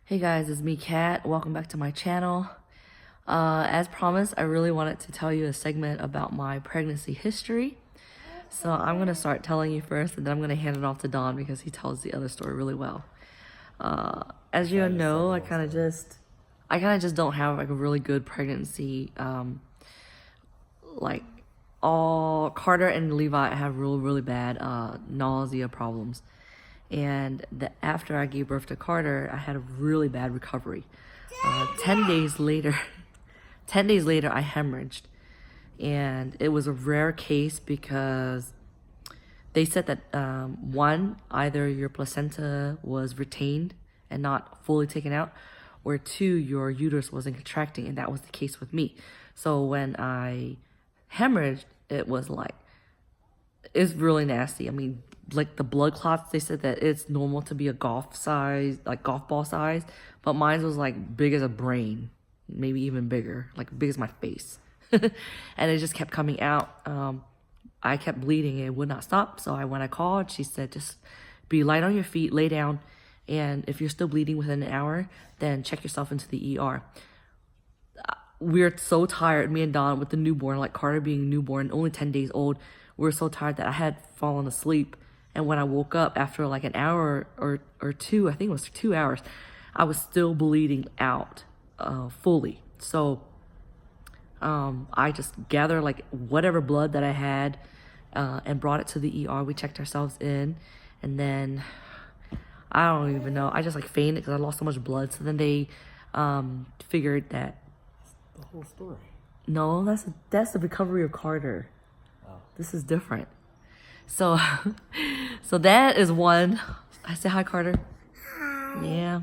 Hey guys, it's me, Kat. Welcome back to my channel. As promised, I really wanted to tell you a segment about my pregnancy history. So I'm going to start telling you first, and then I'm going to hand it off to Don because he tells the other story really well. As you know, I kind of just don't have like a really good pregnancy. Like all Carter and Levi have really bad nausea problems. And after I gave birth to Carter, I had a really bad recovery. 10 days later, 10 days later, I hemorrhaged. And it was a rare case because they said that one, either your placenta was retained and not fully taken out, or two, your uterus wasn't contracting, and that was the case with me. So when I hemorrhaged, it's really nasty. I mean, like the blood clots, they said that it's normal to be a golf ball size, but mine was like big as a brain, maybe even bigger, like big as my face. And it just kept coming out. I kept bleeding, it would not stop. So when I called, she said, just be light on your feet, lay down, and if you're still bleeding within an hour, then check yourself into the ER. We're so tired, me and Don, with the newborn, like Carter being newborn, only 10 days old. We were so tired that I had fallen asleep. And when I woke up after like an hour or two, I think it was 2 hours, I was still bleeding out fully. So I just gathered like whatever blood that I had and brought it to the ER. We checked ourselves in, and then I don't even know. I just like fainted because I lost so much blood. So then they figured that the whole story. No, that's the recovery of Carter. Oh. This is different. So that is one. I say hi, Carter. Hi. Yeah.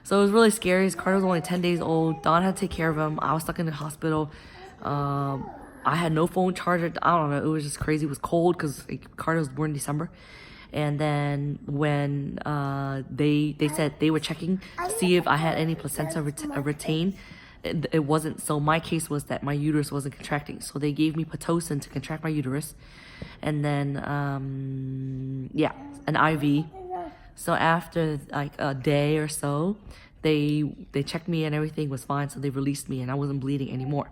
So it was really scary. Carter was only 10 days old. Don had to take care of him. I was stuck in the hospital. I had no phone charger. I don't know. It was just crazy. It was cold because Carter was born in December. And then when they said they were checking to see if I had any placenta retained, it wasn't. So my case was that my uterus wasn't contracting. So they gave me Pitocin to contract my uterus. And then, an IV. So after like a day or so, they checked me and everything was fine. So they released me and I wasn't bleeding anymore.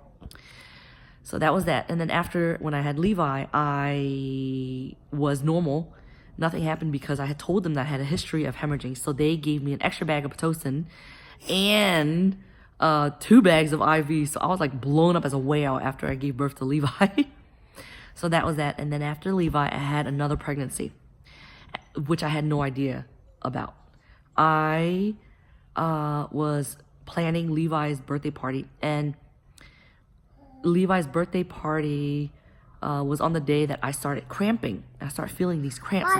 So that was that. And then when I had Levi, I was normal. Nothing happened because I had told them that I had a history of hemorrhaging. So they gave me an extra bag of Pitocin and 2 bags of IV. So I was like blown up as a whale after I gave birth to Levi. So that was that. And then after Levi, I had another pregnancy, which I had no idea about. I was planning Levi's birthday party, and Levi's birthday party was on the day that I started cramping. I started feeling these cramps.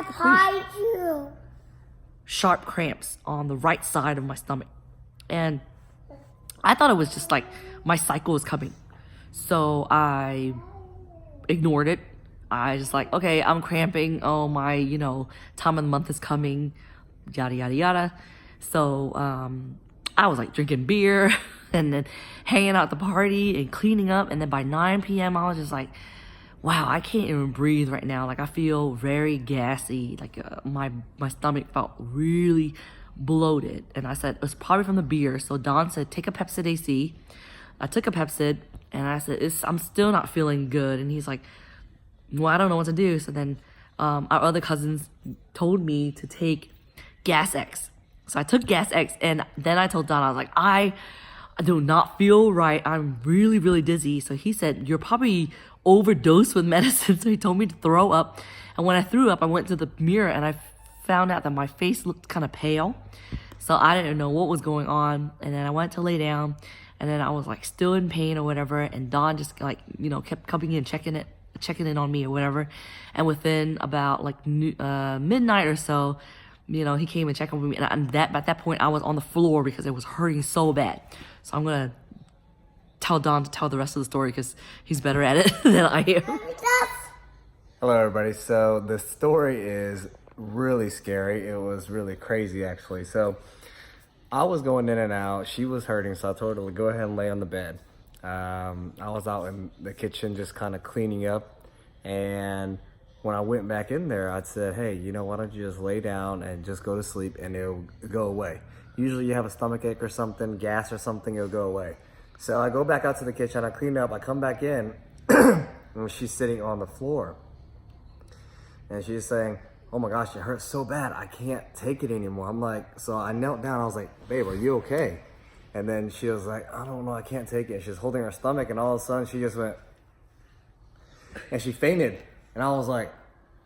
Sharp cramps on the right side of my stomach. And I thought it was just like my cycle was coming. So I ignored it. I just like, okay, I'm cramping. Oh, my, time of the month is coming, yada, yada, yada. So I was like drinking beer and then hanging out at the party and cleaning up. And then by 9 p.m., I was just like, wow, I can't even breathe right now. Like I feel very gassy. Like my stomach felt really bloated. And I said, it's probably from the beer. So Don said, take a Pepcid AC. I took a Pepcid. And I said, I'm still not feeling good. And he's like, well, I don't know what to do. So then our other cousins told me to take Gas X. So I took Gas X. And then I told Don, I was like, I do not feel right. I'm really dizzy. So he said, you're probably overdosed with medicine. So he told me to throw up. And when I threw up, I went to the mirror and I found out that my face looked kind of pale. So I didn't know what was going on. And then I went to lay down. And then I was like still in pain or whatever. And Don just like, kept coming in, checking in on me or whatever. And within about like midnight or so, he came and checked on me. And at that point I was on the floor because it was hurting so bad. So I'm going to tell Don to tell the rest of the story because he's better at it than I am. Hello everybody. So the story is really scary. It was really crazy actually. So I was going in and out. She was hurting, so I told her to go ahead and lay on the bed. I was out in the kitchen just kind of cleaning up. And when I went back in there, I said, hey, why don't you just lay down and just go to sleep and it'll go away. Usually you have a stomach ache or something, gas or something, it'll go away. So I go back out to the kitchen, I clean up, I come back in, and she's sitting on the floor. And she's saying, oh my gosh, it hurts so bad, I can't take it anymore. I'm like, so I knelt down, I was like, babe, are you okay? And then she was like, I don't know, I can't take it. She's holding her stomach, and all of a sudden she just went, and she fainted. And I was like,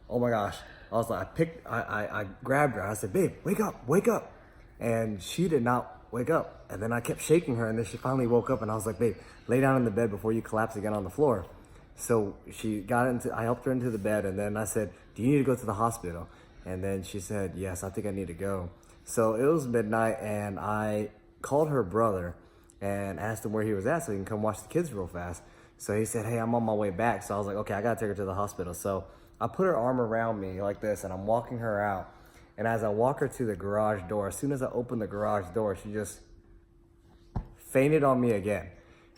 oh my gosh. I was like, I grabbed her. I said, babe, wake up, wake up. And she did not wake up. And then I kept shaking her, and then she finally woke up, and I was like, babe, lay down in the bed before you collapse again on the floor. So I helped her into the bed, and then I said, do you need to go to the hospital? And then she said, yes, I think I need to go. So it was midnight, and I called her brother and asked him where he was at so he can come watch the kids real fast. So he said, hey, I'm on my way back. So I was like, okay, I gotta take her to the hospital. So I put her arm around me like this, and I'm walking her out. And as I walk her to the garage door, as soon as I open the garage door, she just fainted on me again.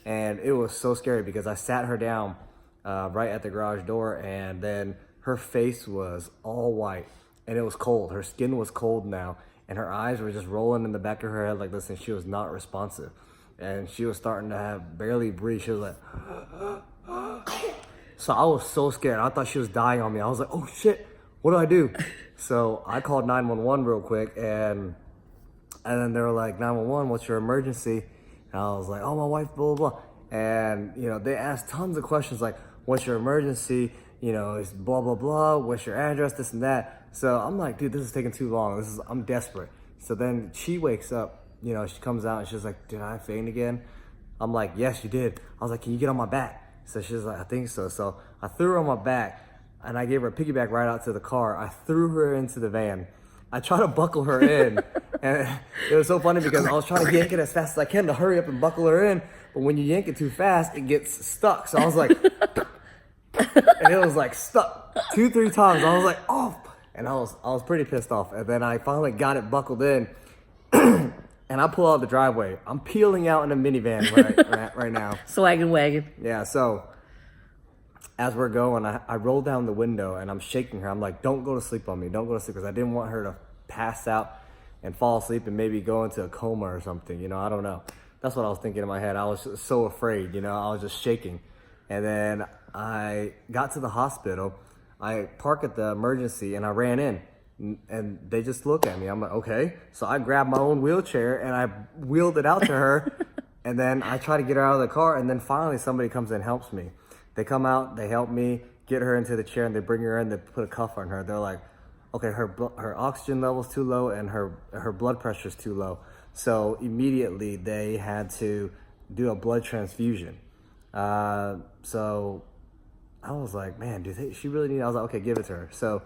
And it was so scary because I sat her down right at the garage door, and then her face was all white, and it was cold. Her skin was cold now, and her eyes were just rolling in the back of her head like this, and she was not responsive. And she was starting to barely breathe. She was like, so I was so scared. I thought she was dying on me. I was like, oh shit, what do I do? So I called 911 real quick, and then they were like, 911, what's your emergency? And I was like, oh, my wife, blah, blah, blah. And, you know, they asked tons of questions like, what's your emergency? You know, it's blah, blah, blah. What's your address? This and that. So I'm like, dude, this is taking too long. I'm desperate. So then she wakes up, you know, she comes out and she's like, did I faint again? I'm like, yes, you did. I was like, can you get on my back? So she's like, I think so. So I threw her on my back, and I gave her a piggyback ride out to the car. I threw her into the van. I tried to buckle her in, and it was so funny because I was trying to yank it as fast as I can to hurry up and buckle her in. But when you yank it too fast, it gets stuck. So I was like, and it was like stuck 2-3 times. I was like, oh, and I was pretty pissed off. And then I finally got it buckled in, and I pull out the driveway. I'm peeling out in a minivan right now. Swaggin' wagon. Yeah, so as we're going, I roll down the window, and I'm shaking her. I'm like, don't go to sleep on me. Don't go to sleep, because I didn't want her to pass out and fall asleep and maybe go into a coma or something. You know, I don't know. That's what I was thinking in my head. I was so afraid, you know, I was just shaking. And then I got to the hospital. I parked at the emergency, and I ran in, and they just looked at me. I'm like, okay. So I grabbed my own wheelchair, and I wheeled it out to her. And then I try to get her out of the car, and then finally somebody comes and helps me. They come out, they help me get her into the chair, and they bring her in, they put a cuff on her. They're like, okay, her oxygen level's too low, and her blood pressure's too low. So immediately they had to do a blood transfusion. So I was like, man, she really need it? I was like, okay, give it to her. So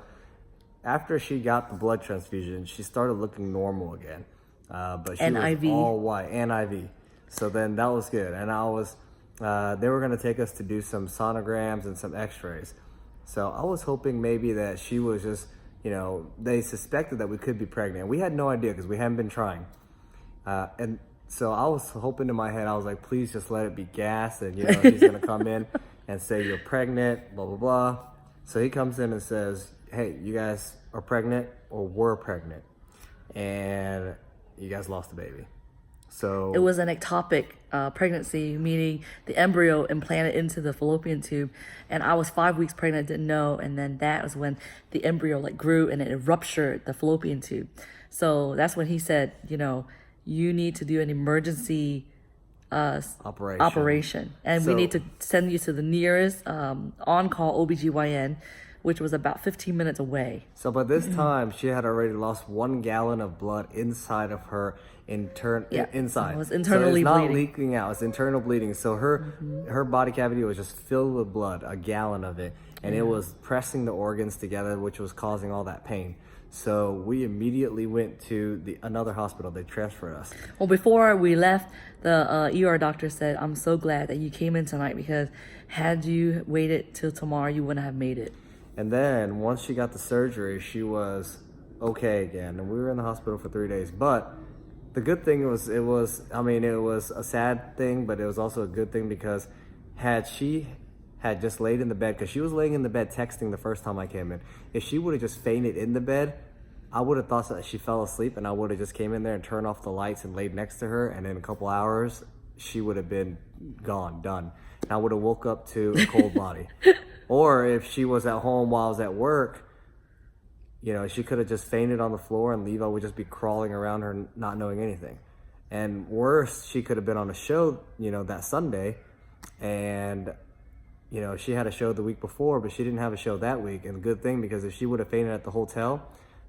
after she got the blood transfusion, she started looking normal again. But she was all white, and IV. So then that was good. And they were gonna take us to do some sonograms and some x-rays. So I was hoping maybe that she was just, you know, they suspected that we could be pregnant. We had no idea because we hadn't been trying. And so I was hoping in my head, I was like, please just let it be gas, and, you know, he's gonna come in and say you're pregnant, blah, blah, blah. So he comes in and says, hey, you guys are pregnant or were pregnant, and you guys lost the baby. So it was an ectopic pregnancy, meaning the embryo implanted into the fallopian tube, and I was 5 weeks pregnant, didn't know, and then that was when the embryo like grew and it ruptured the fallopian tube. So that's when he said, you know, you need to do an emergency operation, and we need to send you to the nearest on-call OBGYN, which was about 15 minutes away. So by this time, she had already lost 1 gallon of blood inside of her inside. It was internally so it's not bleeding. leaking out, it's internal bleeding. So her body cavity was just filled with blood, 1 gallon of it, and it was pressing the organs together, which was causing all that pain. So we immediately went to another hospital. They transferred us. Well, before we left, the ER doctor said, I'm so glad that you came in tonight, because had you waited till tomorrow, you wouldn't have made it. And then once she got the surgery, she was okay again. And we were in the hospital for 3 days. But the good thing was, it was a sad thing, but it was also a good thing, because had she had just laid in the bed, because she was laying in the bed texting the first time I came in. If she would have just fainted in the bed, I would have thought that she fell asleep, and I would have just came in there and turned off the lights and laid next to her, and in a couple hours, she would have been gone, done. And I would have woke up to a cold body. Or if she was at home while I was at work, you know, she could have just fainted on the floor, and Levi would just be crawling around her not knowing anything. And worse, she could have been on a show, you know, that Sunday, and you know, she had a show the week before, but she didn't have a show that week. And good thing, because if she would have fainted at the hotel,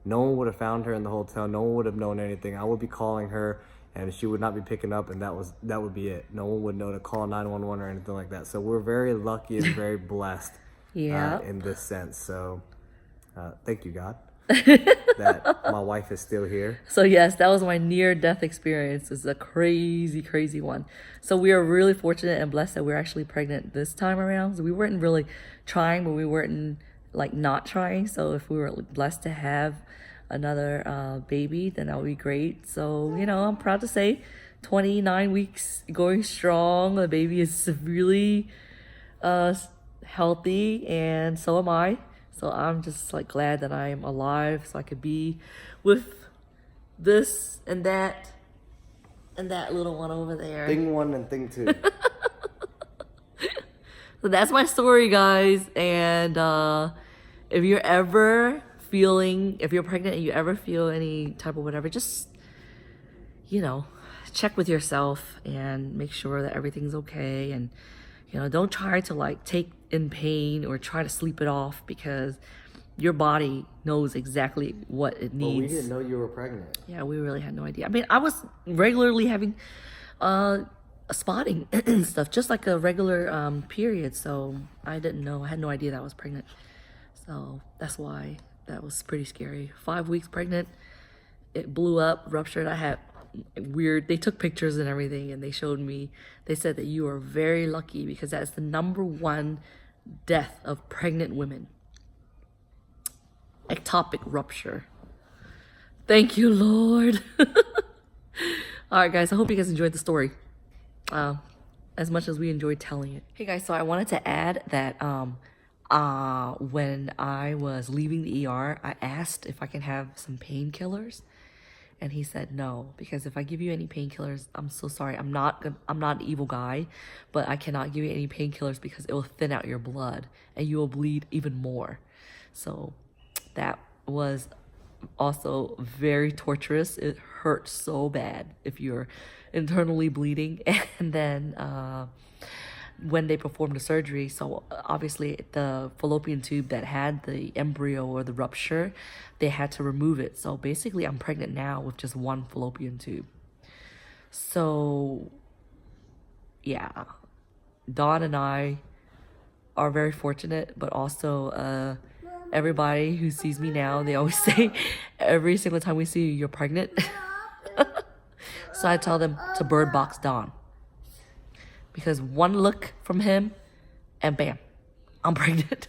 no one would have found her in the hotel. No one would have known anything. I would be calling her, and she would not be picking up, and that would be it. No one would know to call 911 or anything like that. So we're very lucky and very blessed in this sense. So thank you, God, that my wife is still here. So yes, that was my near-death experience. It's a crazy, crazy one. So we are really fortunate and blessed that we're actually pregnant this time around. So we weren't really trying, but we weren't like not trying. So if we were blessed to have another baby, then that would be great. So, you know, I'm proud to say 29 weeks going strong. The baby is really healthy, and so am I. So I'm just like glad that I'm alive, so I could be with this and that little one over there. Thing one and thing two. So that's my story, guys. And if you're pregnant and you ever feel any type of whatever, just, you know, check with yourself and make sure that everything's okay. And, you know, don't try to like take in pain or try to sleep it off, because your body knows exactly what it needs. But we didn't know you were pregnant. Yeah, we really had no idea. I mean, I was regularly having a spotting and stuff, just like a regular period. So I didn't know. I had no idea that I was pregnant. So that's why that was pretty scary. 5 weeks pregnant. It blew up, ruptured. I had they took pictures and everything, and they showed me. They said that you are very lucky, because that's the #1 death of pregnant women. Ectopic rupture. Thank you, Lord. All right, guys, I hope you guys enjoyed the story as much as we enjoyed telling it. Hey guys, so I wanted to add that when I was leaving the ER, I asked if I can have some painkillers, and he said no, because if I give you any painkillers, I'm so sorry, I'm not an evil guy, but I cannot give you any painkillers because it will thin out your blood and you will bleed even more. So that was also very torturous. It hurt so bad if you're internally bleeding. And then when they performed the surgery, so obviously the fallopian tube that had the embryo or the rupture, they had to remove it. So basically I'm pregnant now with just one fallopian tube. So yeah, Dawn and I are very fortunate, but also everybody who sees me now, they always say every single time we see you, you're pregnant. So I tell them to bird box Dawn, because one look from him and bam, I'm pregnant.